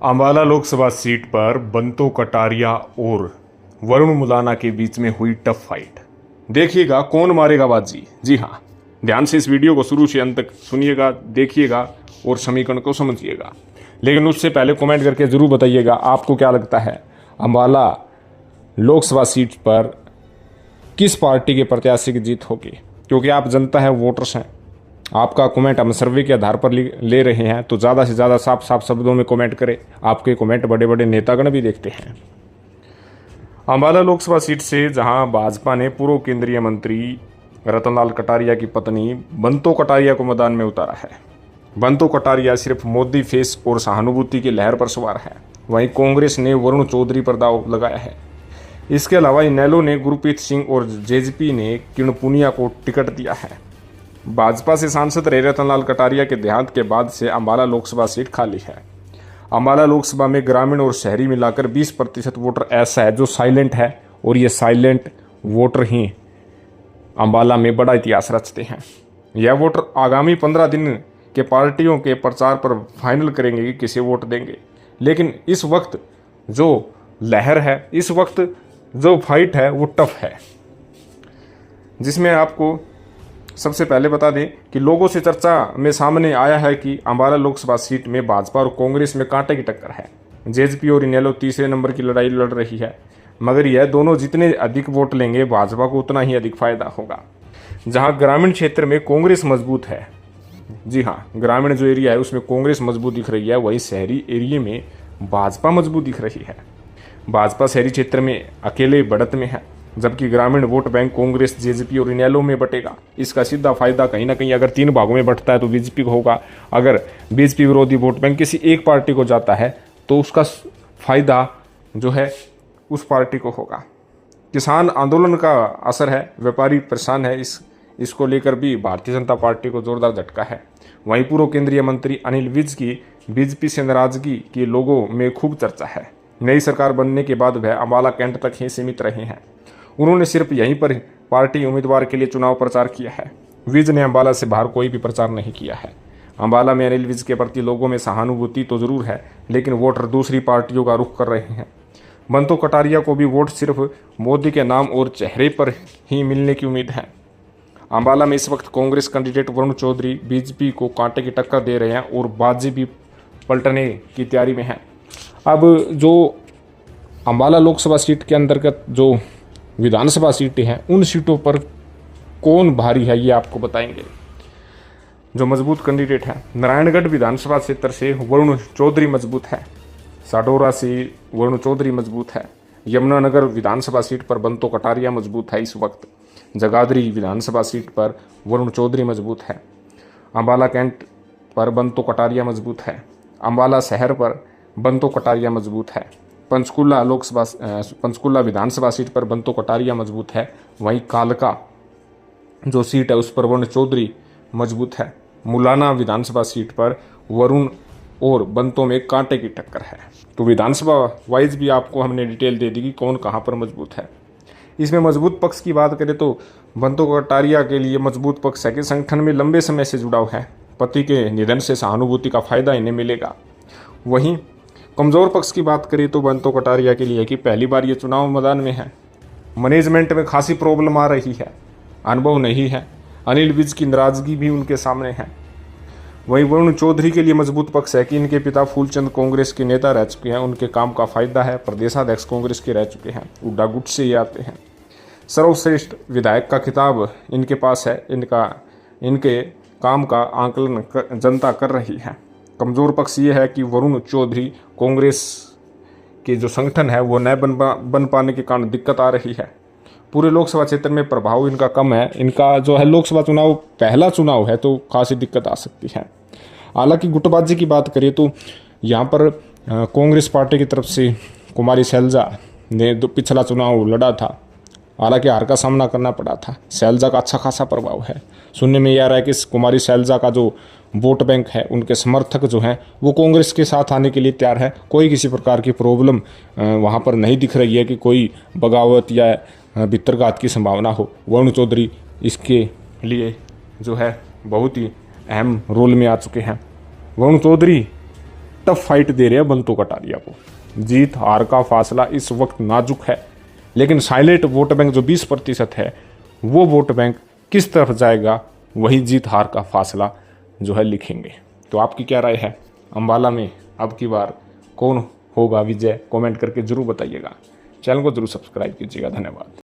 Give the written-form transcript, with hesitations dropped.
Ambala Lok Sabha seat पर बंतो कटारिया और वरुण मुलाना के बीच में हुई टफ फाइट। देखिएगा कौन मारेगा बाजी। जी हाँ, ध्यान से इस वीडियो को शुरू से अंत तक सुनिएगा, देखिएगा और समीकरण को समझिएगा। लेकिन उससे पहले कमेंट करके जरूर बताइएगा आपको क्या लगता है अंबाला लोकसभा सीट पर किस पार्टी के प्रत्याशी की जीत होगी, क्योंकि आप जनता है, वोटर्स हैं। आपका कमेंट हम सर्वे के आधार पर ले रहे हैं, तो ज़्यादा से ज़्यादा साफ साफ शब्दों में कमेंट करें। आपके कमेंट बड़े बड़े नेतागण भी देखते हैं। अंबाला लोकसभा सीट से जहां भाजपा ने पूर्व केंद्रीय मंत्री रतनलाल कटारिया की पत्नी बंतो कटारिया को मैदान में उतारा है। बंतो कटारिया सिर्फ मोदी फेस और सहानुभूति की लहर पर सवार है। वहीं कांग्रेस ने वरुण चौधरी पर दाव लगाया है। इसके अलावा इनेलो ने गुरप्रीत सिंह और जेजेपी ने किरण पुनिया को टिकट दिया है। भाजपा से सांसद रहे रतनलाल कटारिया के देहांत के बाद से अंबाला लोकसभा सीट खाली है। अंबाला लोकसभा में ग्रामीण और शहरी मिलाकर 20% वोटर ऐसा है जो साइलेंट है, और ये साइलेंट वोटर ही अंबाला में बड़ा इतिहास रचते हैं। यह वोटर आगामी 15 दिन के पार्टियों के प्रचार पर फाइनल करेंगे कि किसे वोट देंगे। लेकिन इस वक्त जो लहर है, इस वक्त जो फाइट है वो टफ है, जिसमें आपको सबसे पहले बता दें कि लोगों से चर्चा में सामने आया है कि अंबाला लोकसभा सीट में भाजपा और कांग्रेस में कांटे की टक्कर है। जेजेपी और इनेलो तीसरे नंबर की लड़ाई लड़ रही है, मगर यह दोनों जितने अधिक वोट लेंगे भाजपा को उतना ही अधिक फायदा होगा। जहां ग्रामीण क्षेत्र में कांग्रेस मजबूत है, जी हाँ, ग्रामीण जो एरिया है उसमें कांग्रेस मजबूत दिख रही है, वहीं शहरी एरिया में भाजपा मजबूत दिख रही है। भाजपा शहरी क्षेत्र में अकेले बढ़त में है, जबकि ग्रामीण वोट बैंक कांग्रेस, जेजेपी और इनेलो में बटेगा। इसका सीधा फायदा कहीं ना कहीं अगर 3 भागों में बंटता है तो बीजेपी को होगा। अगर बीजेपी विरोधी वोट बैंक किसी एक पार्टी को जाता है तो उसका फायदा जो है उस पार्टी को होगा। किसान आंदोलन का असर है, व्यापारी परेशान है, इसको लेकर भी भारतीय जनता पार्टी को जोरदार झटका है। वहीं पूर्व केंद्रीय मंत्री अनिल विज की बीजेपी से नाराजगी के लोगों में खूब चर्चा है। नई सरकार बनने के बाद वह अंबाला कैंट तक ही सीमित रहे हैं। उन्होंने सिर्फ यहीं पर पार्टी उम्मीदवार के लिए चुनाव प्रचार किया है। विज ने अंबाला से बाहर कोई भी प्रचार नहीं किया है। अंबाला में अनिल विज के प्रति लोगों में सहानुभूति तो जरूर है, लेकिन वोटर दूसरी पार्टियों का रुख कर रहे हैं। बंतो कटारिया को भी वोट सिर्फ मोदी के नाम और चेहरे पर ही मिलने की उम्मीद है। अंबाला में इस वक्त कांग्रेस कैंडिडेट वरुण चौधरी बीजेपी को कांटे की टक्कर दे रहे हैं और बाजी भी पलटने की तैयारी में है। अब जो अंबाला लोकसभा सीट के अंतर्गत जो विधानसभा सीटें हैं, उन सीटों पर कौन भारी है ये आपको बताएंगे। जो मजबूत कैंडिडेट है, नारायणगढ़ विधानसभा क्षेत्र से वरुण चौधरी मजबूत है। साडोरा से वरुण चौधरी मजबूत है। यमुनानगर विधानसभा सीट पर बंतो कटारिया मजबूत है इस वक्त। जगाधरी विधानसभा सीट पर वरुण चौधरी मजबूत है। अंबाला कैंट पर बंतो कटारिया मजबूत है। अंबाला शहर पर बंतो कटारिया मजबूत है। पंचकुला विधानसभा सीट पर बंतो कटारिया मजबूत है। वहीं कालका जो सीट है उस पर वरुण चौधरी मजबूत है। मुलाना विधानसभा सीट पर वरुण और बंतो में कांटे की टक्कर है। तो विधानसभा वाइज भी आपको हमने डिटेल दे दी कि कौन कहां पर मजबूत है। इसमें मजबूत पक्ष की बात करें तो बंतो कटारिया के लिए मजबूत पक्ष है कि संगठन में लंबे समय से जुड़ाव है। पति के निधन से सहानुभूति का फायदा इन्हें मिलेगा। वहीं कमज़ोर पक्ष की बात करें तो बंतो कटारिया के लिए कि पहली बार ये चुनाव मैदान में है, मैनेजमेंट में खासी प्रॉब्लम आ रही है, अनुभव नहीं है, अनिल विज की नाराजगी भी उनके सामने है। वहीं वरुण चौधरी के लिए मजबूत पक्ष है कि इनके पिता फूलचंद कांग्रेस के नेता रह चुके हैं, उनके काम का फायदा है। प्रदेशाध्यक्ष कांग्रेस के रह चुके हैं, उड्डा गुट से ये आते हैं। सर्वश्रेष्ठ विधायक का खिताब इनके पास है। इनके काम का आंकलन जनता कर रही है। कमज़ोर पक्ष ये है कि वरुण चौधरी कांग्रेस के जो संगठन है वो न बन पाने के कारण दिक्कत आ रही है। पूरे लोकसभा क्षेत्र में प्रभाव इनका कम है। इनका जो है लोकसभा चुनाव पहला चुनाव है, तो खासी दिक्कत आ सकती है। हालांकि गुटबाजी की बात करें तो यहाँ पर कांग्रेस पार्टी की तरफ से कुमारी शैलजा ने पिछला चुनाव लड़ा था, हालांकि हार का सामना करना पड़ा था। शैलजा का अच्छा खासा प्रभाव है। सुनने में यह आ रहा है कि कुमारी शैलजा का जो वोट बैंक है, उनके समर्थक जो हैं वो कांग्रेस के साथ आने के लिए तैयार है। कोई किसी प्रकार की प्रॉब्लम वहाँ पर नहीं दिख रही है कि कोई बगावत या भितरघात की संभावना हो। वरुण चौधरी इसके लिए जो है बहुत ही अहम रोल में आ चुके हैं। वरुण चौधरी टफ फाइट दे रहे हैं बंतो कटारिया को। जीत हार का फासला इस वक्त नाजुक है, लेकिन साइलेंट वोट बैंक जो 20% है वो वोट बैंक किस तरफ जाएगा, वही जीत हार का फासला जो है लिखेंगे। तो आपकी क्या राय है, अम्बाला में अब की बार कौन होगा विजय? कमेंट करके जरूर बताइएगा। चैनल को जरूर सब्सक्राइब कीजिएगा। धन्यवाद।